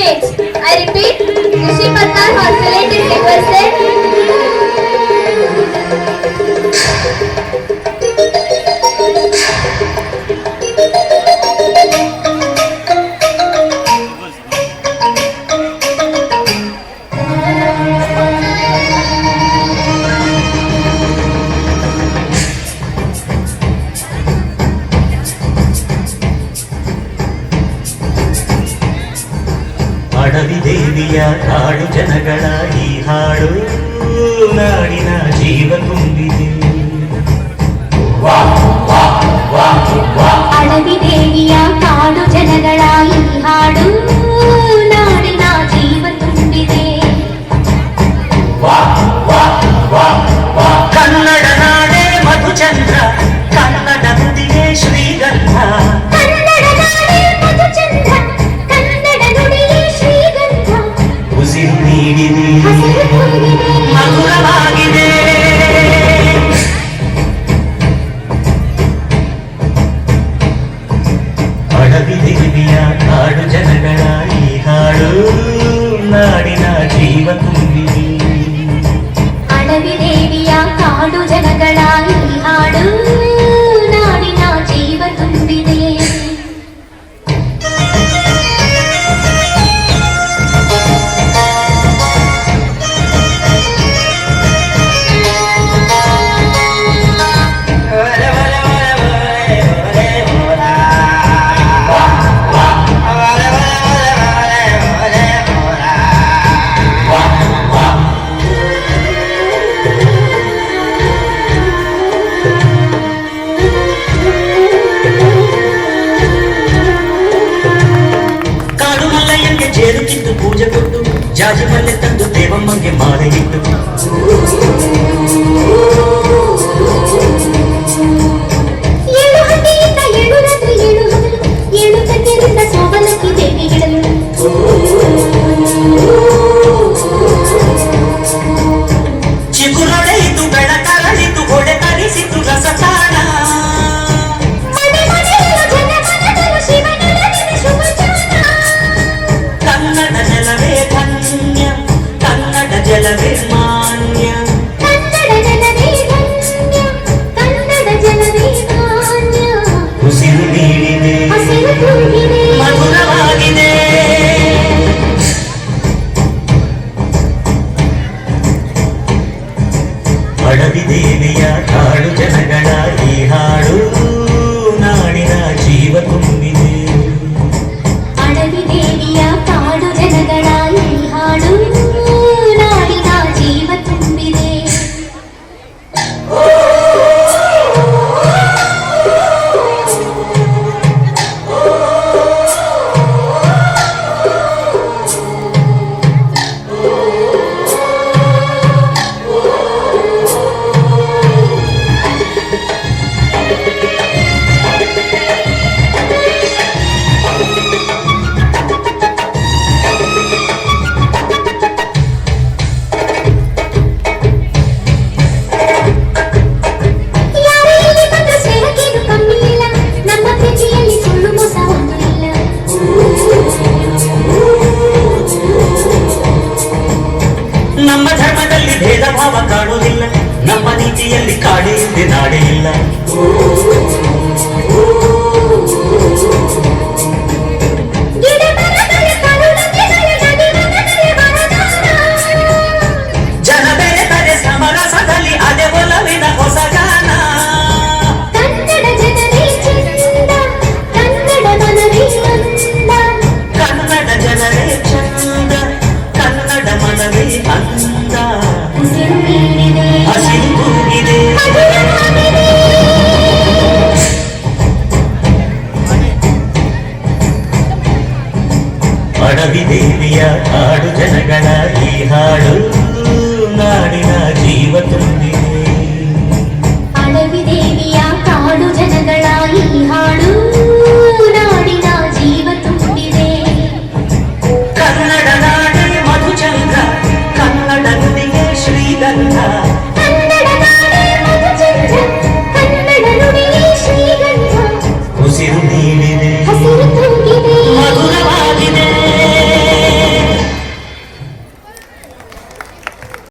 stage. I repeat, Rishi Pattar Hospital is requested. ಅಡವಿ ದೇವಿಯ ಕಾಡು ಜನಗಳ ಈ ಹಾಡು ನಾಡಿನ ಜೀವ ತುಂಬಿದೆ. ಅಡವಿ ದೇವಿಯ ಕಾಡು ಜನಗಳ ಈ ಹಾಡು ನಾಡಿನ ಜೀವ ತುಂಬಿದೆ. ಕನ್ನಡ ನಾಡೇ ಮಧುಚಂದ್ರ, ಕನ್ನಡ ನುಡಿಯೇ ಶ್ರೀಗಂಧ. ಉಸಿರು ನೀಡಿದೆ, ಮಧುರವಾಗಿದೆ. ಅಡವಿ ದೇವಿಯ ಕಾಡು ಜನಗಳ ಈ ಹಾಡು ನಾಡಿನ ಜೀವ ತುಂಬಿದೆ. ಅಡವಿ ದೇವಿಯ ಕಾಡು ಜನಗಳ ಈ ಹಾಡು ನಾಡಿನ ಜೀವ ತುಂಬಿದೆ. ಜೇರುಕಿತ್ತು ಪೂಜೆ ಕೊಟ್ಟು ಜಾಜಿ ಮಲ್ಲೆ ತಂದು ದೇವಮ್ಮಗೆ ಮಾಲೆ ಇಟ್ಟು ಚಿಗುರೊಡೆಯಿತು ಬೆಳಕರಳಿತು ಹೊಡೆ ಕಲಿಸಿತು ರಸತಾಣ. ಕನ್ನಡ ಜಲವೇ ಧನ್ಯ, ಕನ್ನಡ ಜಲವೇ ಮಾನ್ಯ. ಕನ್ನಡ ಜಲವೇ ಧನ್ಯ, ಕನ್ನಡ ಜಲವೇ ಮಾನ್ಯ. ಉಸಿರು ನೀಡಿದೆ, ಹಸಿರು ತುಂಬಿದೆ, ಮಧುರವಾಗಿದೆ. ಅಡವಿ ದೇವಿಯ ಕಾಡು ಜನಗಳ ಈ ಹಾಡು ನಾಡಿನ ಜೀವ ತುಂಬಿದೆ. ಅಡವಿ ದೇವಿಯ ಕಾಡು ಜನಗಳ ಈ ಹಾಡು ನಾಡಿನ ಜೀವ ತುಂಬಿದೆ. ನಮ್ಮ ಧರ್ಮದಲ್ಲಿ ಭೇದ ಭಾವ ಕಾಣುವುದಿಲ್ಲ, ನಮ್ಮ ನೀತಿಯಲ್ಲಿ ಕಾಡೇ ಇಲ್ಲದೆ ನಾಡೇ ಇಲ್ಲ. ಜನ ಬೆರೆತರೆ ಸಮರಸದಲ್ಲಿ ಅದೇ ಒಲವಿನ ಹೊಸ ಗಾನ. ಕನ್ನಡ ಜನರೇ ಚಂದ, ಕನ್ನಡ ಮನವೇ ಅಂದ. ಕನ್ನಡ ಜನರೇ ಚಂದ, ಕನ್ನಡ ಮನವೇ ಅಂದ. ಉಸಿರು ನೀಡಿದೆ, ಹಸಿರು ಕೂಗಿದೆ, ಮಧುರವಾಗಿದೆ. ಅಡವಿ ದೇವಿಯ ಕಾಡು ಜನಗಳ ಈ ಹಾಡು ನಾಡಿನ ಜೀವ ತುಂಬಿದೆ. ಅಡವಿ ದೇವಿಯ ಕಾಡು ಜನಗಳ ಈ ಹಾಡು